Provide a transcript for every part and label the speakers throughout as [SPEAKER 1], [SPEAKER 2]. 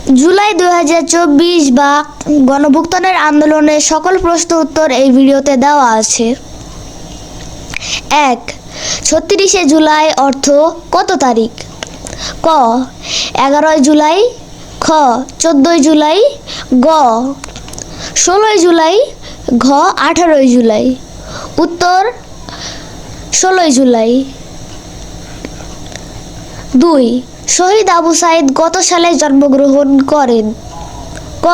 [SPEAKER 1] জুলাই 2024 বা গণভুত্থানের আন্দোলনের সকল প্রশ্ন উত্তর এই ভিডিওতে দেওয়া আছে। 1. 36শে জুলাই অর্থ কত তারিখ? ক 11 জুলাই, খ 14 জুলাই, গ 16 জুলাই, ঘ 18 জুলাই। উত্তর 16 জুলাই। 2. শহীদ আবু সাইদ কত সালে জন্মগ্রহণ করেন? ক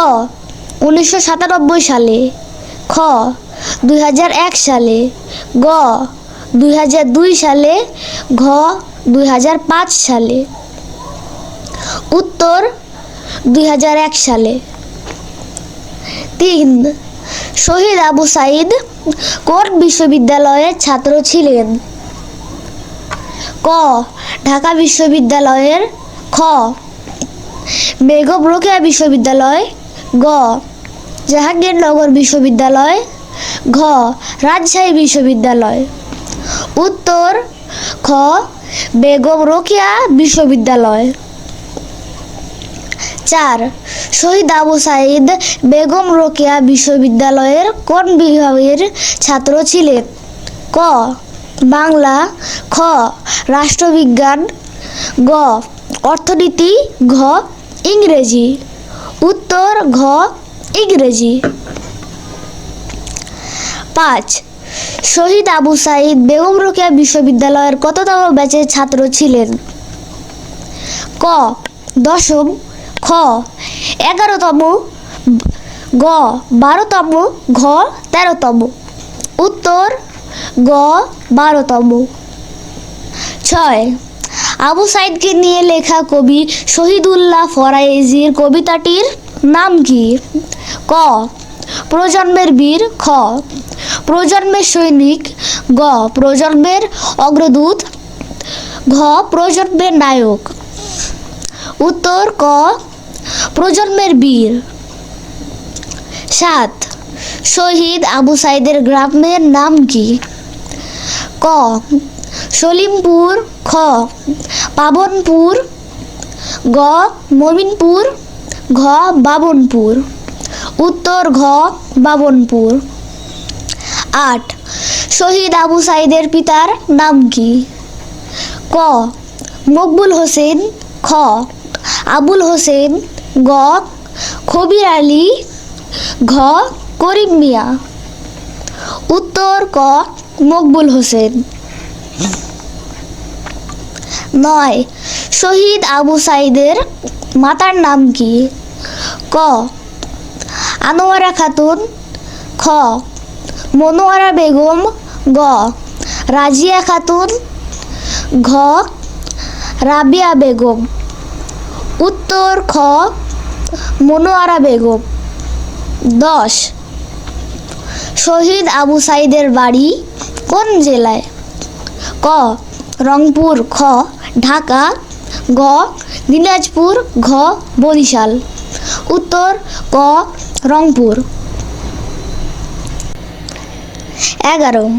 [SPEAKER 1] 1997 সালে, খ 2001 সালে, গ 2002 সালে, ঘ 2005 সালে। উত্তর 2001 সালে। 3. শহীদ আবু সাইদ কোন বিশ্ববিদ্যালয়ের ছাত্র ছিলেন? ক ঢাকা বিশ্ববিদ্যালয়ের, খ বেগম রোকেয়া বিশ্ববিদ্যালয়, গ জাহাঙ্গীরনগর বিশ্ববিদ্যালয়, ঘ রাজশাহী বিশ্ববিদ্যালয়। উত্তর খ বেগম রোকেয়া বিশ্ববিদ্যালয়। 4. শহীদ আবু সাইদ বেগম রোকেয়া বিশ্ববিদ্যালয়ের কোন বিভাগের ছাত্র ছিলেন? ক বাংলা, খ রাষ্ট্রবিজ্ঞান, গ অর্থনীতি, ঘ ইংরেজি। উত্তর ঘ ইংরেজি। 5. শহীদ আবু সাইদ বেগম রোকেয়া বিশ্ববিদ্যালয়ের কততম ব্যাচের ছাত্র ছিলেন? ক 10ম, খ 11তম, গ 12তম, ঘ 13তম। উত্তর গ 12তম। 6. আবু সাইদকে নিয়ে লেখা কবি শহীদুল্লাহ ফরায়েজির কবিতাটির নাম কি? ক প্রজন্মের বীর, খ প্রজন্মের সৈনিক, গ প্রজন্মের অগ্রদূত, ঘ প্রজন্মের নায়ক। উত্তর ক প্রজন্মের বীর। 7. শহীদ আবু সাইদের গ্রামের নাম কি? ক সলিমপুর, খ পাবনপুর, গ মমিনপুর, ঘ বাবনপুর। উত্তর ঘ বাবনপুর। 8. শহীদ আবু সাইদের পিতার নাম কি? ক মকবুল হোসেন, খ আবুল হোসেন, গ খবির আলী, ঘ করিম মিয়া। উত্তর ক মকবুল হোসেন। 9. শহীদ আবু সাইদের মাতার নাম কি? ক আনোয়ারা খাতুন, খ মনোয়ারা বেগম, গ রাজিয়া খাতুন, ঘ রাবিয়া বেগম। উত্তর খ মনোয়ারা বেগম। 10. শহীদ আবু সাইদের বাড়ি কোন জেলায়? ক রংপুর, খ ঢাকা, গ দিনাজপুর, ঘ বরিশাল। উত্তর ক রংপুর। 11.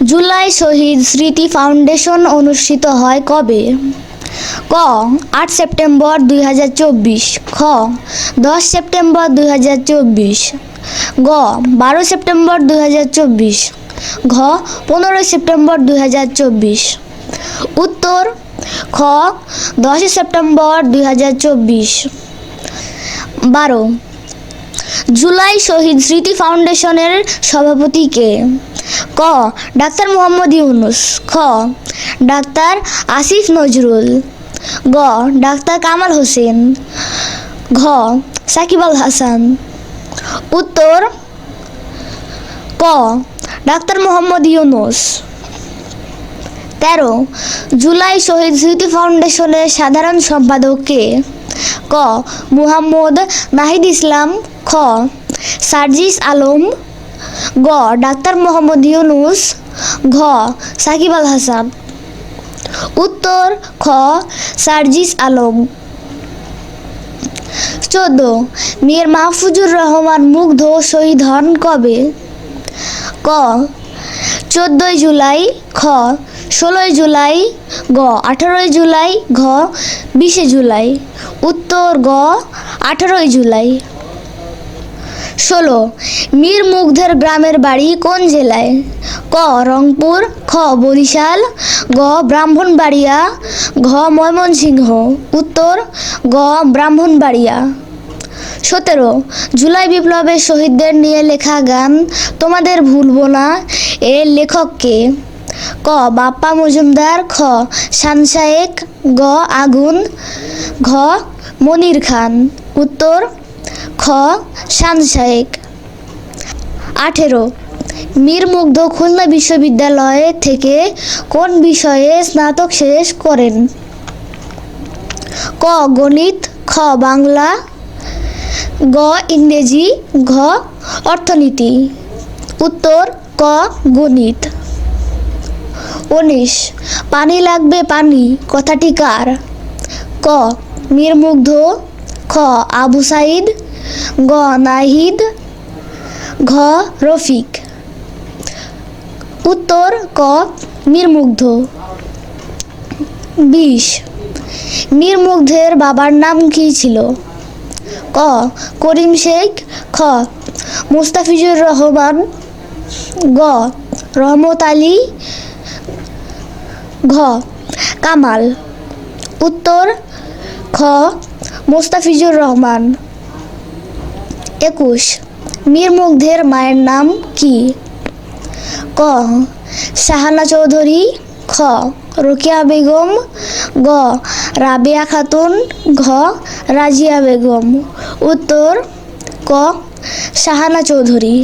[SPEAKER 1] জুলাই শহীদ স্মৃতি ফাউন্ডেশন অনুষ্ঠিত হয় কবে? ক 8 সেপ্টেম্বর 2024, খ 10 সেপ্টেম্বর 2024, গ 12 সেপ্টেম্বর 2024, ঘ 15 সেপ্টেম্বর 2024। উত্তর খ 10 সেপ্টেম্বর 2024। 12. জুলাই শহীদ স্মৃতি ফাউন্ডেশনের সভাপতি কে? ক ডাক্তার মোহাম্মদ ইউনুস, খ ডাক্তার আসিফ নজরুল, গ ডাক্তার কামাল হোসেন, ঘ সাকিব আল হাসান। উত্তর ক ডাক্তার মোহাম্মদ ইউনুস। 13. জুলাই শহীদ স্মৃতি ফাউন্ডেশনের সাধারণ সম্পাদক কে? ক মুহাম্মদ নাহিদ ইসলাম, খ সার্জিস আলম, গ ডাক্তার মোহাম্মদ ইউনুস, ঘ সাকিব আল হাসান। উত্তর খ সার্জিস আলম। 14. মীর মাহফুজুর রহমান মুগ্ধ শহীদ হন কবে? ক 14 জুলাই, খ 16 জুলাই, গ 18 জুলাই, ঘ 20 জুলাই। উত্তর গ 18 জুলাই। 16 মীর মুগ্ধের গ্রামের বাড়ি কোন জেলায়? ক রংপুর, খ বরিশাল, গ ব্রাহ্মণবাড়িয়া, ঘ ময়মনসিংহ। উত্তর গ ব্রাহ্মণবাড়িয়া। 17 জুলাই বিপ্লবের শহীদদের নিয়ে লেখা গান তোমাদের ভুলবো না এর লেখক কে? ক বাপ্পা মজুমদার, খ শান শায়েক, গ আগুন, ঘ মনির খান। উত্তর খ শান শায়েক। 18 মীর মুগ্ধ খুলনা বিশ্ববিদ্যালয় থেকে কোন বিষয়ে স্নাতক শেষ করেন? ক গণিত, খ বাংলা, গ ইংরেজি, ঘ অর্থনীতি। উত্তর ক গণিত। 19 পানি লাগবে পানি কথাটি কার? ক মীর মুগ্ধ, খ আবু সাইদ, গ নাহিদ, ঘ রফিক। উত্তর ক মীর মুগ্ধ। 20 মীর মুগ্ধের বাবার নাম কি ছিল? ক করিম শেখ, খ মুস্তাফিজুর রহমান, গ রহমত আলী, ঘ কামাল। উত্তর খ মুস্তাফিজুর রহমান। 21 মীর মুগ্ধের মায়ের নাম কি? ক শাহানা চৌধুরী, খ রোকেয়া বেগম, গ রাবেয়া খাতুন, ঘ রাজিয়া বেগম। উত্তর ক শাহানা চৌধুরী।